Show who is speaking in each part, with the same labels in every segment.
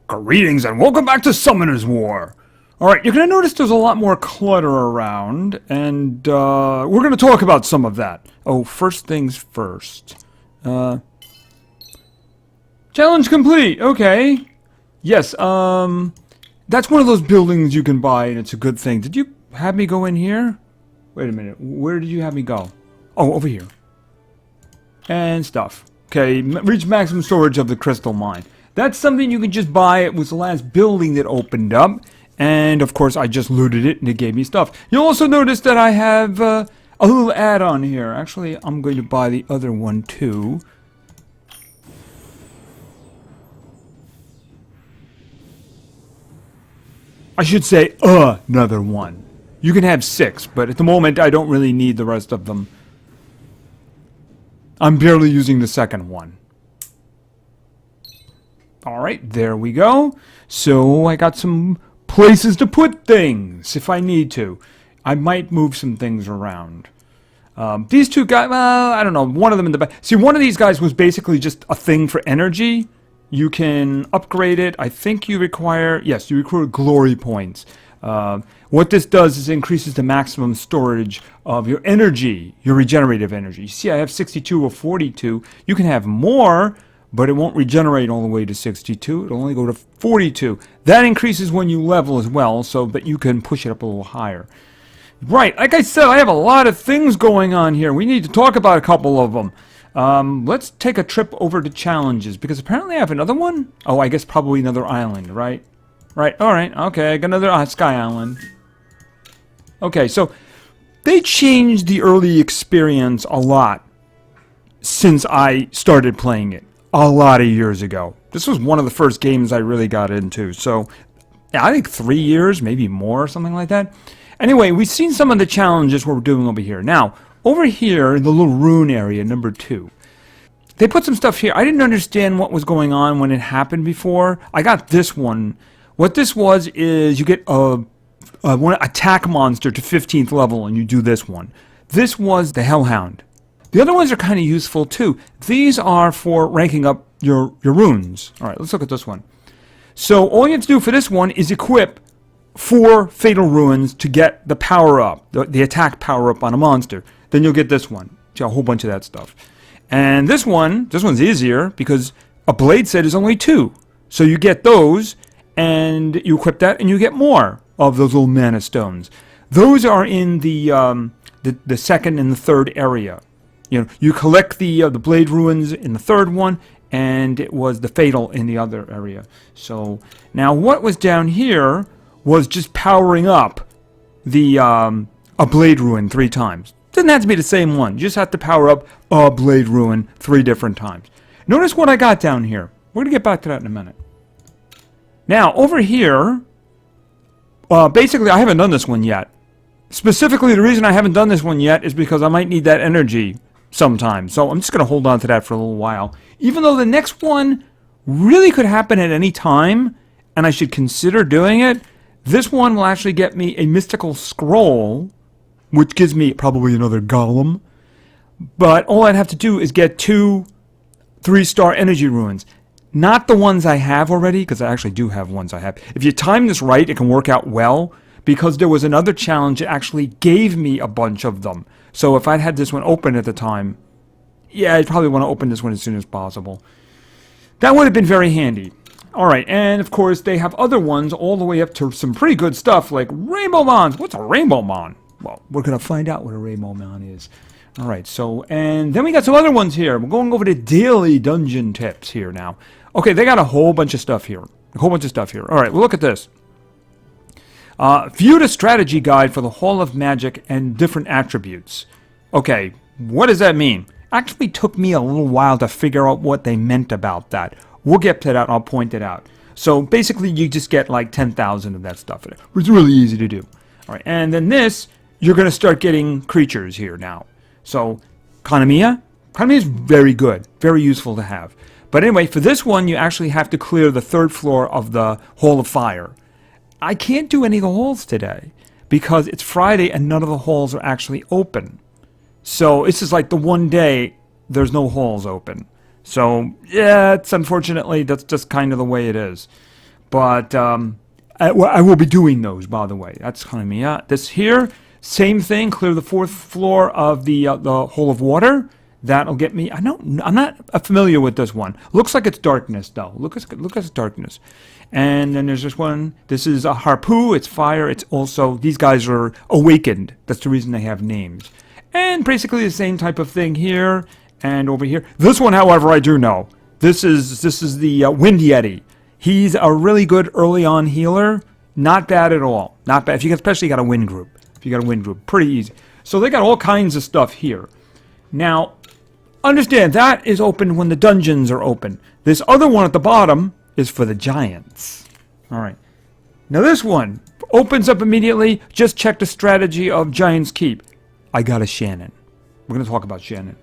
Speaker 1: Greetings and welcome back to Summoner's War. Alright, you're going to notice there's a lot more clutter around, and we're going to talk about some of that. Oh, first things first. Challenge complete, okay. Yes, that's one of those buildings you can buy, and it's a good thing. Did you have me go in here? Wait a minute, where did you have me go? Oh, over here. And stuff. Okay, reach maximum storage of the crystal mine. That's something you can just buy. It was the last building that opened up. And, of course, I just looted it and it gave me stuff. You'll also notice that I have a little add-on here. Actually, I'm going to buy the other one, too. I should say another one. You can have 6, but at the moment, I don't really need the rest of them. I'm barely using the second one. Alright, there we go. So, I got some places to put things, if I need to. I might move some things around. These two guys, well, I don't know, one of them in the back. See, one of these guys was basically just a thing for energy. You can upgrade it. I think you require, yes, you require glory points. What this does is increases the maximum storage of your energy, your regenerative energy. You see, I have 62 or 42. You can have more, but it won't regenerate all the way to 62. It'll only go to 42. That increases when you level as well, so that you can push it up a little higher. Right, like I said, I have a lot of things going on here. We need to talk about a couple of them. Let's take a trip over to challenges, because apparently I have another one. Oh, I guess probably another island, right? Right, alright, okay, I got another Sky Island. Okay, so they changed the early experience a lot since I started playing it. A lot of years ago. This was one of the first games I really got into. So, yeah, I think 3 years, maybe more, something like that. Anyway, we've seen some of the challenges we're doing over here. Now, over here in the little Rune area, number 2, they put some stuff here. I didn't understand what was going on when it happened before. I got this one. What this was is you get one attack monster to 15th level and you do this one. This was the Hellhound. The other ones are kind of useful too. These are for ranking up your runes. Alright, let's look at this one. So all you have to do for this one is equip 4 fatal runes to get the power up, the attack power up on a monster. Then you'll get this one. A whole bunch of that stuff. And this one's easier because a blade set is only 2. So you get those and you equip that and you get more of those little mana stones. Those are in the second and the third area. You know, you collect the blade ruins in the third one, and it was the fatal in the other area. So now, what was down here was just powering up the a blade ruin 3 times. Doesn't have to be the same one. You just have to power up a blade ruin 3 different times. Notice what I got down here. We're gonna get back to that in a minute. Now over here, basically, I haven't done this one yet. Specifically, the reason I haven't done this one yet is because I might need that energy sometime. So I'm just going to hold on to that for a little while. Even though the next one really could happen at any time, and I should consider doing it, this one will actually get me a mystical scroll, which gives me probably another golem. But all I'd have to do is get 2 3-star energy runes. Not the ones I have already, because I actually do have ones I have. If you time this right, it can work out well, because there was another challenge that actually gave me a bunch of them. So if I'd had this one open at the time, yeah, I'd probably want to open this one as soon as possible. That would have been very handy. Alright, and of course they have other ones all the way up to some pretty good stuff like Rainbow Mons. What's a Rainbow Mon? Well, we're going to find out what a Rainbow Mon is. Alright, so, and then we got some other ones here. We're going over to daily dungeon tips here now. Okay, they got a whole bunch of stuff here. Alright, well, look at this. View the strategy guide for the Hall of Magic and different attributes. Okay, what does that mean? Actually took me a little while to figure out what they meant about that. We'll get to that and I'll point it out. So basically you just get like 10,000 of that stuff. It's really easy to do. Alright, and then this, you're going to start getting creatures here now. So, Economia is very good, very useful to have. But anyway, for this one you actually have to clear the 3rd floor of the Hall of Fire. I can't do any of the halls today because it's Friday and none of the halls are actually open. So this is like the one day there's no halls open. So yeah, it's unfortunately that's just kind of the way it is. But I will be doing those, by the way. That's calling me out. This here, same thing. Clear the 4th floor of the hole of water. That'll get me. I'm not familiar with this one. Looks like it's darkness though. Look at it's darkness. And then there's this one. This is a harpoo. It's fire. It's also, these guys are awakened. That's the reason they have names. And basically the same type of thing here and over here. This one, however, I do know. This is the Wind Yeti. He's a really good early on healer. Not bad at all. Not bad. If you especially got a wind group. If you got a wind group, pretty easy. So they got all kinds of stuff here. Now, understand that is open when the dungeons are open. This other one at the bottom is for the giants. All right. Now this one opens up immediately. Just check the strategy of Giant's Keep. I got a Shannon. We're going to talk about Shannon.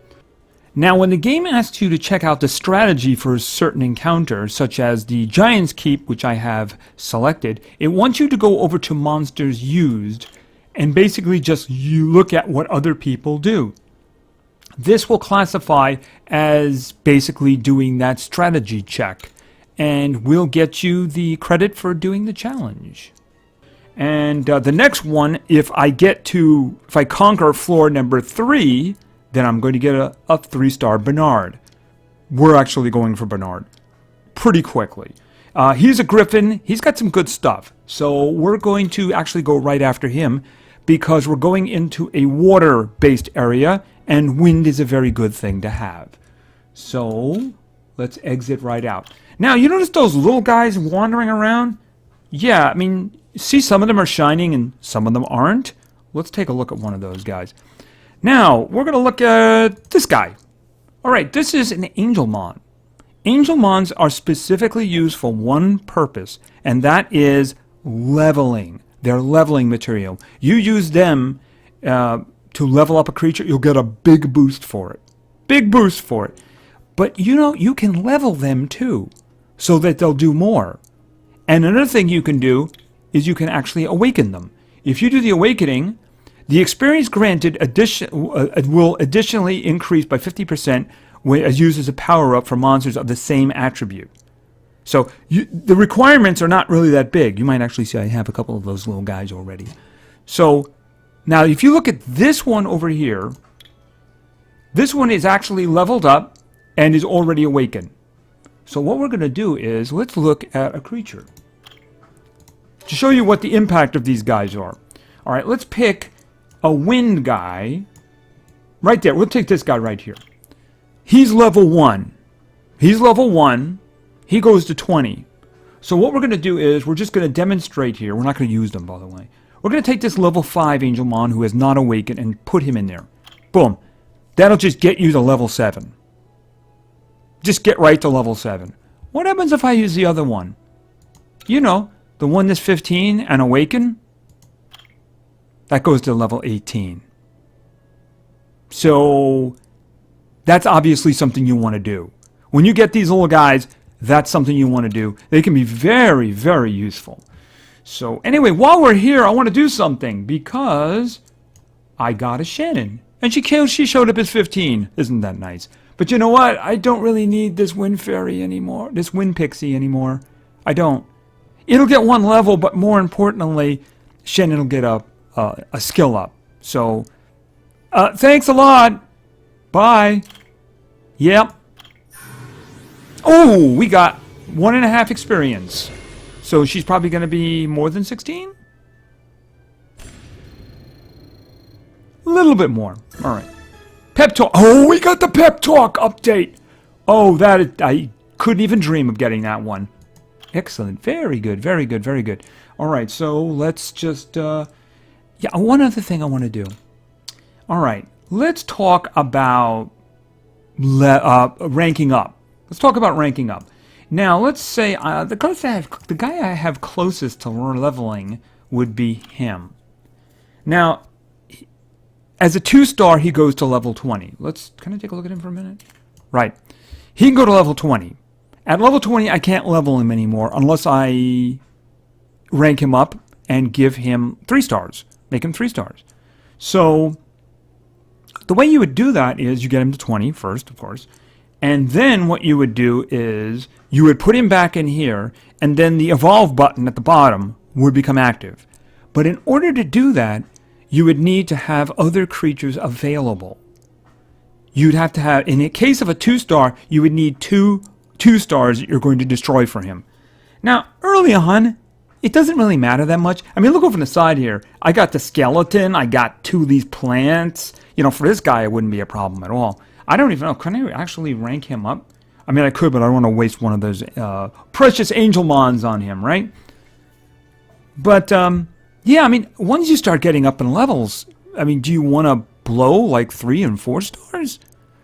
Speaker 1: Now, when the game asks you to check out the strategy for a certain encounter, such as the Giant's Keep, which I have selected, it wants you to go over to monsters used and basically just you look at what other people do. This will classify as basically doing that strategy check and will get you the credit for doing the challenge. And the next one, if I conquer floor number 3, then I'm going to get a 3-star Bernard. We're actually going for Bernard pretty quickly. He's a griffin. He's got some good stuff. So we're going to actually go right after him because we're going into a water-based area and wind is a very good thing to have. So let's exit right out. Now, you notice those little guys wandering around? Yeah, I mean, see, some of them are shining and some of them aren't. Let's take a look at one of those guys. Now, we're going to look at this guy. All right, this is an Angel Mon. Angel Mons are specifically used for one purpose, and that is leveling. They're leveling material. You use them to level up a creature, you'll get a big boost for it. Big boost for it. But you know, you can level them too, so that they'll do more. And another thing you can do is you can actually awaken them. If you do the awakening, the experience granted will additionally increase by 50% when used as a power-up for monsters of the same attribute. So the requirements are not really that big. You might actually see I have a couple of those little guys already. So now if you look at this one over here, this one is actually leveled up and is already awakened. So what we're going to do is let's look at a creature to show you what the impact of these guys are. All right, let's pick a wind guy right there. We'll take this guy right here. He's level 1. He's level 1. He goes to 20. So what we're going to do is we're just going to demonstrate here. We're not going to use them, by the way. We're going to take this level 5 Angel Mon who has not awakened and put him in there. Boom. That'll just get you to level 7. Just get right to level 7. What happens if I use the other one? You know, the one that's 15 and awaken? That goes to level 18. So that's obviously something you want to do. When you get these little guys, that's something you want to do. They can be very, very useful. So anyway, while we're here, I want to do something because I got a Shannon. And she showed up as 15. Isn't that nice? But you know what? I don't really need this Wind Fairy anymore. This Wind Pixie anymore. I don't. It'll get 1 level, but more importantly, Shannon will get a skill up. So, thanks a lot. Bye. Yep. Oh, we got 1.5 experience. So she's probably going to be more than 16? A little bit more. All right. Pep Talk. Oh, we got the Pep Talk update. Oh, I couldn't even dream of getting that one. Excellent. Very good. Very good. Very good. All right. So let's just... yeah, one other thing I want to do. All right. Let's talk about ranking up. Let's talk about ranking up. Now, let's say the guy I have closest to leveling would be him. Now, as a 2-star, he goes to level 20. Can I take a look at him for a minute? Right. He can go to level 20. At level 20, I can't level him anymore unless I rank him up and give him 3 stars. Make him 3 stars. So, the way you would do that is you get him to 20 first, of course. And then what you would do is you would put him back in here, and then the evolve button at the bottom would become active. But in order to do that, you would need to have other creatures available. You'd have to have, in the case of a 2-star, you would need two stars that you're going to destroy for him. Now, early on, it doesn't really matter that much. I mean, look over on the side here. I got the skeleton. I got 2 of these plants. You know, for this guy, it wouldn't be a problem at all. I don't even know. Can I actually rank him up? I mean, I could, but I don't want to waste one of those precious angel mons on him, right? But, yeah, I mean, once you start getting up in levels, I mean, do you want to blow like 3 and 4 stars?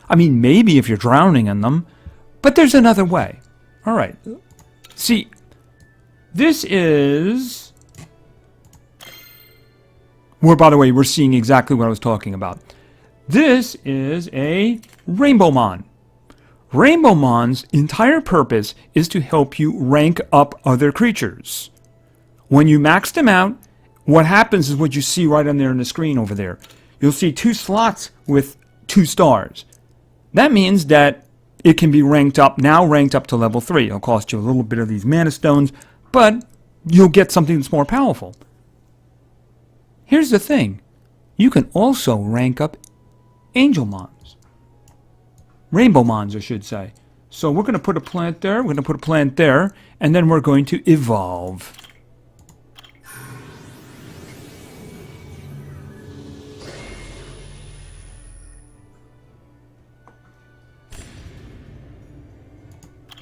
Speaker 1: I mean, maybe if you're drowning in them, but there's another way. All right. See, this is where, by the way, we're seeing exactly what I was talking about. This is a Rainbow Mon. Rainbow Mon's entire purpose is to help you rank up other creatures. When you max them out, what happens is what you see right on there on the screen over there. You'll see 2 slots with 2 stars. That means that it can be ranked up to level 3. It'll cost you a little bit of these mana stones, but you'll get something that's more powerful. Here's the thing. You can also rank up Angel Mons. Rainbow Mons, I should say. So we're going to put a plant there, we're going to put a plant there, and then we're going to evolve.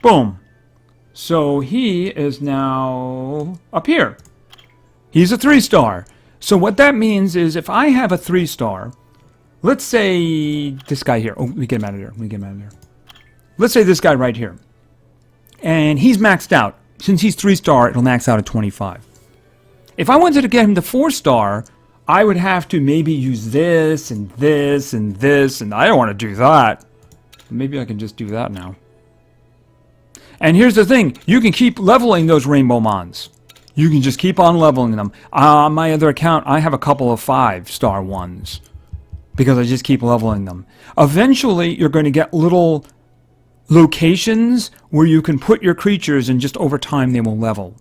Speaker 1: Boom. So he is now up here. He's a 3-star. So what that means is if I have a 3-star, let's say this guy here. Oh, let me get him out of there. Let's say this guy right here. And he's maxed out. Since he's 3-star, it'll max out at 25. If I wanted to get him to 4-star, I would have to maybe use this and this and this, and I don't want to do that. Maybe I can just do that now. And here's the thing, you can keep leveling those Rainbow Mons. You can just keep on leveling them. On my other account, I have a couple of 5-star ones because I just keep leveling them. Eventually, you're going to get little locations where you can put your creatures and just over time they will level.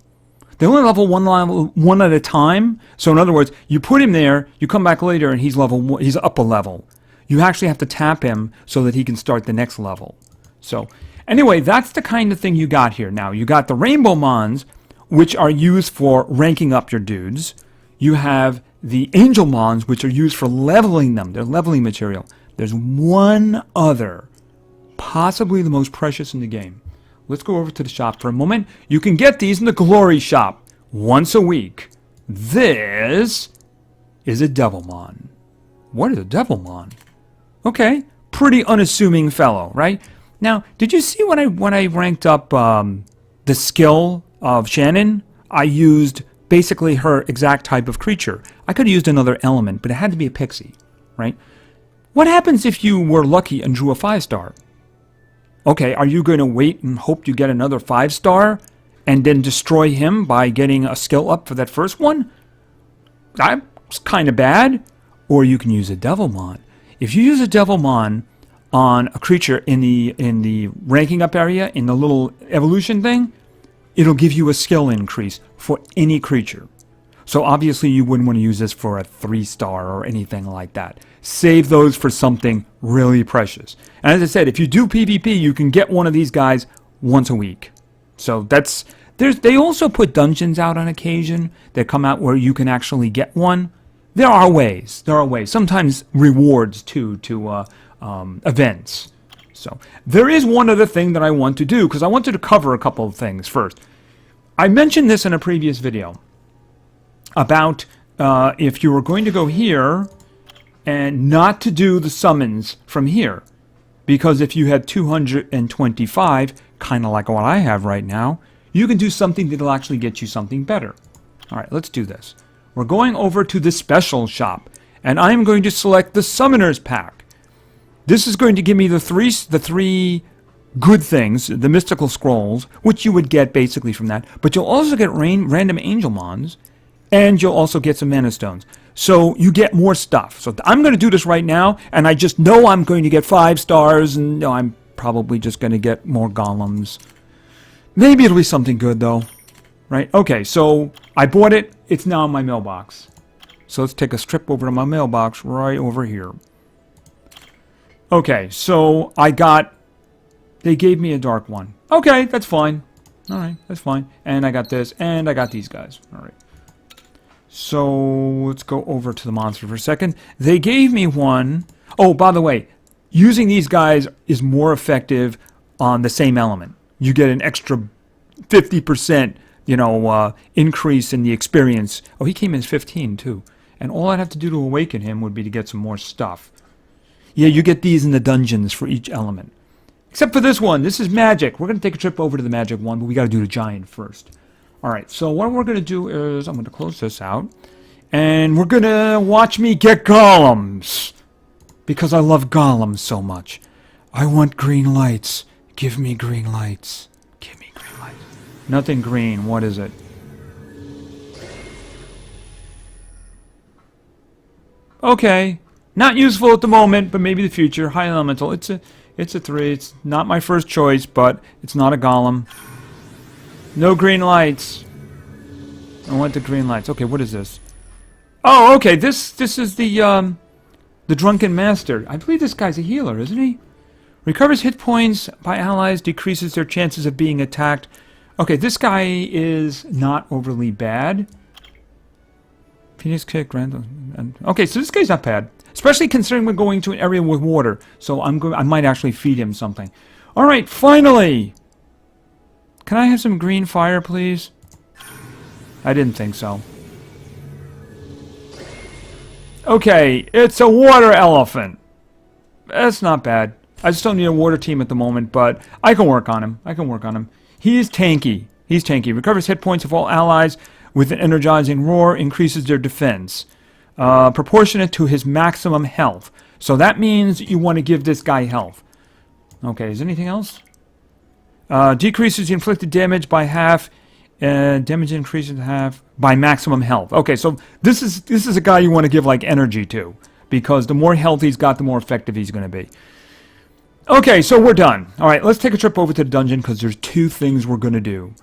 Speaker 1: They only level one at a time. So in other words, you put him there, you come back later and he's up a level. You actually have to tap him so that he can start the next level. So anyway, that's the kind of thing you got here. Now, you got the Rainbow Mons, which are used for ranking up your dudes. You have the Angel Mons, which are used for leveling them. They're leveling material. There's one other, possibly the most precious in the game. Let's go over to the shop for a moment. You can get these in the Glory Shop once a week. This is a Devilmon. What is a Devilmon? Okay, pretty unassuming fellow, right? Now, did you see when I ranked up the skill of Shannon? I used basically her exact type of creature. I could have used another element, but it had to be a pixie, right? What happens if you were lucky and drew a 5-star? Okay, are you going to wait and hope you get another 5-star and then destroy him by getting a skill up for that first one? That's kind of bad. Or you can use a Devilmon. If you use a Devilmon on a creature in the ranking up area, in the little evolution thing, it'll give you a skill increase for any creature. So obviously you wouldn't want to use this for a 3-star or anything like that. Save those for something really precious. And as I said, if you do PvP, you can get one of these guys once a week. So they also put dungeons out on occasion that come out where you can actually get one. There are ways. Sometimes rewards too to events. So there is one other thing that I want to do because I wanted to cover a couple of things first. I mentioned this in a previous video about if you were going to go here and not to do the summons from here, because if you had 225, kind of like what I have right now, you can do something that'll actually get you something better. All right, let's do this. We're going over to the special shop, and I'm going to select the Summoners Pack. This is going to give me the three good things, the mystical scrolls, which you would get basically from that. But you'll also get random Angel Mons, and you'll also get some Mana Stones. So you get more stuff. So I'm going to do this right now, and I just know I'm going to get 5 stars, and I'm probably just going to get more golems. Maybe it'll be something good, though. Right? Okay, so I bought it. It's now in my mailbox. So let's take a trip over to my mailbox right over here. Okay, so I got... They gave me a dark one. Okay, that's fine. All right, that's fine. And I got this, and I got these guys. All right. So let's go over to the monster for a second. They gave me one... Oh, by the way, using these guys is more effective on the same element. You get an extra 50%, increase in the experience. Oh, he came in as 15, too. And all I'd have to do to awaken him would be to get some more stuff. Yeah, you get these in the dungeons for each element. Except for this one. This is magic. We're going to take a trip over to the magic one, but we got to do the giant first. Alright, so what we're going to do is I'm going to close this out. And we're going to watch me get golems. Because I love golems so much. I want green lights. Give me green lights. Give me green lights. Nothing green. What is it? Okay. Not useful at the moment, but maybe the future. High elemental. It's a 3. It's not my first choice, but it's not a golem. No green lights. I want the green lights. Okay, what is this? Oh, okay. This is the Drunken Master. I believe this guy's a healer, isn't he? Recovers hit points by allies, decreases their chances of being attacked. Okay, this guy is not overly bad. Phoenix kick, random. Okay, so this guy's not bad. Especially considering we're going to an area with water. So I might actually feed him something. Alright, finally! Can I have some green fire, please? I didn't think so. Okay, it's a water elephant. That's not bad. I just don't need a water team at the moment, but I can work on him. He's tanky. Recovers hit points of all allies with an energizing roar, increases their defense. Proportionate to his maximum health. So that means you want to give this guy health. Okay, is there anything else? Decreases the inflicted damage by half. Damage increases half by maximum health. Okay, so this is a guy you want to give like energy to, because the more health he's got, the more effective he's going to be. Okay, so we're done. All right, let's take a trip over to the dungeon because there's 2 things we're going to do.